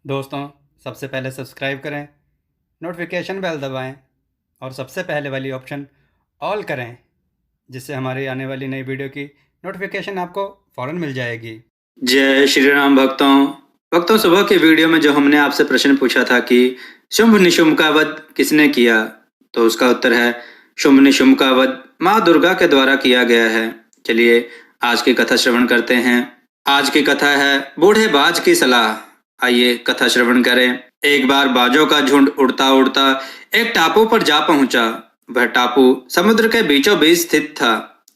दोस्तों, सबसे पहले सब्सक्राइब करें, नोटिफिकेशन बेल दबाएं और सबसे पहले वाली ऑप्शन ऑल करें, जिससे हमारी आने वाली नई वीडियो की नोटिफिकेशन आपको फ़ौरन मिल जाएगी। जय श्री राम भक्तों सुबह की वीडियो में जो हमने आपसे प्रश्न पूछा था कि शुंभ निशुंभ का वध किसने किया, तो उसका उत्तर है शुंभ निशुंभ का वध माँ दुर्गा के द्वारा किया गया है। चलिए आज की कथा श्रवण करते हैं। आज की कथा है बूढ़े बाज की सलाह। आइए कथा श्रवण करें। एक बार बाजों का झुंड उड़ता उड़ता एक टापू पर जा पहुंचा। वह टापू समुद्र के बीचों बीच स्थित था।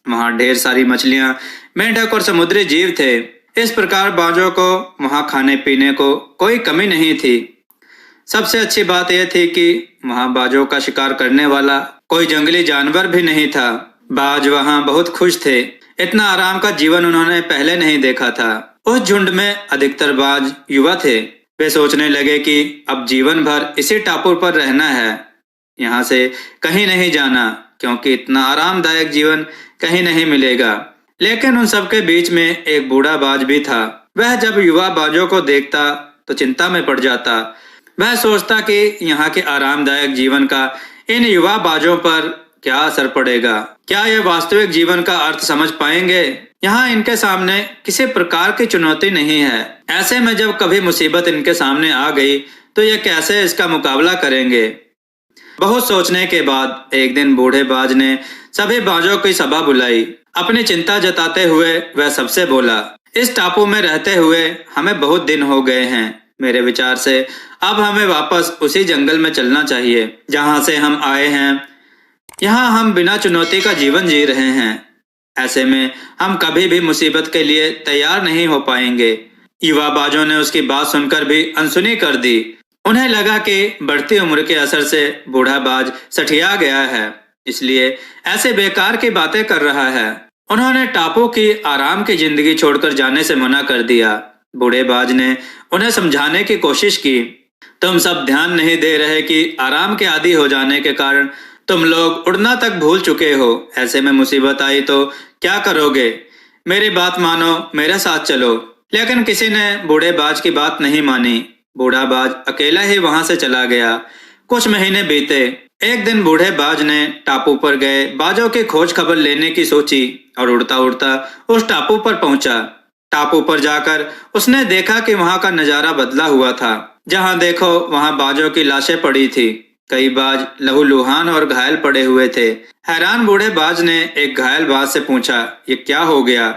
वहां ढेर सारी मछलियां, मेंढक और समुद्री जीव थे। इस प्रकार बाजों को वहां खाने पीने को कोई कमी नहीं थी। सबसे अच्छी बात यह थी कि वहां बाजों का शिकार करने वाला कोई जंगली जानवर भी नहीं था। बाज वहां बहुत खुश थे। इतना आराम का जीवन उन्होंने पहले नहीं देखा था। उस झुंड में अधिकतर बाज युवा थे। वे सोचने लगे कि अब जीवन भर इसी टापू पर रहना है, यहाँ से कहीं नहीं जाना, क्योंकि इतना आरामदायक जीवन कहीं नहीं मिलेगा। लेकिन उन सबके बीच में एक बूढ़ा बाज भी था। वह जब युवा बाजों को देखता तो चिंता में पड़ जाता। वह सोचता कि यहाँ के आरामदायक जीवन का इन युवा बाजों पर क्या असर पड़ेगा। क्या ये वास्तविक जीवन का अर्थ समझ पाएंगे? यहाँ इनके सामने किसी प्रकार की चुनौती नहीं है। ऐसे में जब कभी मुसीबत इनके सामने आ गई तो ये कैसे इसका मुकाबला करेंगे? बहुत सोचने के बाद एक दिन बूढ़े बाज ने सभी बाजों की सभा बुलाई। अपनी चिंता जताते हुए वह सबसे बोला, इस टापू में रहते हुए हमें बहुत दिन हो गए हैं। मेरे विचार से अब हमें वापस उसी जंगल में चलना चाहिए जहां से हम आए हैं। यहाँ हम बिना चुनौती का जीवन जी रहे हैं। ऐसे में हम कभी भी मुसीबत के लिए तैयार नहीं हो पाएंगे। युवा बाजों ने उसकी बात सुनकर भी अनसुनी कर दी। उन्हें लगा कि बढ़ती उम्र के असर से बूढ़ा बाज सठिया गया है, इसलिए ऐसे बेकार की बातें कर रहा है। उन्होंने टापू की आराम की जिंदगी छोड़कर जाने से मना कर दिया। बूढ़े बाज ने उन्हें समझाने की कोशिश की, तुम सब ध्यान नहीं दे रहे कि आराम के आदी हो जाने के कारण तुम लोग उड़ना तक भूल चुके हो। ऐसे में मुसीबत आई तो क्या करोगे? मेरी बात मानो, मेरे साथ चलो। लेकिन किसी ने बूढ़े बाज की बात नहीं मानी। बूढ़ा बाज अकेला ही वहां से चला गया। कुछ महीने बीते। एक दिन बूढ़े बाज ने टापू पर गए बाजों की खोज खबर लेने की सोची और उड़ता उड़ता उस टापू पर पहुंचा। टापू पर जाकर उसने देखा कि वहां का नजारा बदला हुआ था। जहां देखो वहां बाजों की लाशें पड़ी थी। कई बाज लहूलुहान और घायल पड़े हुए थे। हैरान बूढ़े बाज ने एक घायल बाज से पूछा, ये क्या हो गया?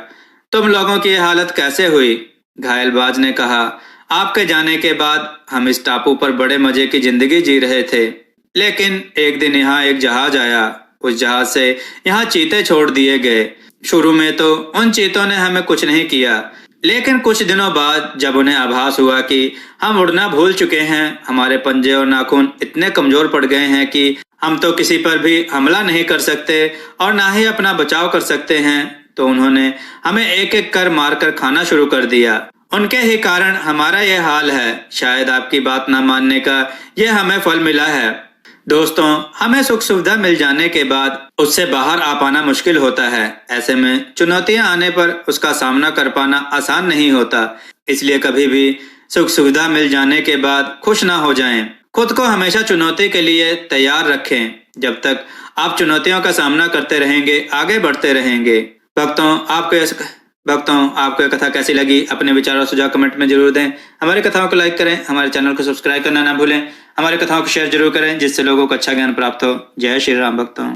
तुम लोगों की हालत कैसे हुई? घायल बाज ने कहा, आपके जाने के बाद हम इस टापू पर बड़े मजे की जिंदगी जी रहे थे। लेकिन एक दिन यहाँ एक जहाज आया। उस जहाज से यहाँ चीते छोड़ दिए गए। शुरू में तो उन चीतों ने हमें कुछ नहीं किया, लेकिन कुछ दिनों बाद जब उन्हें आभास हुआ कि हम उड़ना भूल चुके हैं, हमारे पंजे और नाखून इतने कमजोर पड़ गए हैं कि हम तो किसी पर भी हमला नहीं कर सकते और ना ही अपना बचाव कर सकते हैं, तो उन्होंने हमें एक एक कर मारकर खाना शुरू कर दिया। उनके ही कारण हमारा यह हाल है। शायद आपकी बात ना मानने का यह हमें फल मिला है। दोस्तों, हमें सुख सुविधा मिल जाने के बाद उससे बाहर आ पाना मुश्किल होता है। ऐसे में चुनौतियां आने पर उसका सामना कर पाना आसान नहीं होता। इसलिए कभी भी सुख सुविधा मिल जाने के बाद खुश ना हो जाएं। खुद को हमेशा चुनौती के लिए तैयार रखें। जब तक आप चुनौतियों का सामना करते रहेंगे, आगे बढ़ते रहेंगे। भक्तों आपको यह कथा कैसी लगी? अपने विचार और सुझाव कमेंट में जरूर दें। हमारी कथाओं को लाइक करें, हमारे चैनल को सब्सक्राइब करना ना भूलें। हमारी कथाओं को शेयर जरूर करें, जिससे लोगों को अच्छा ज्ञान प्राप्त हो। जय श्री राम भक्तों।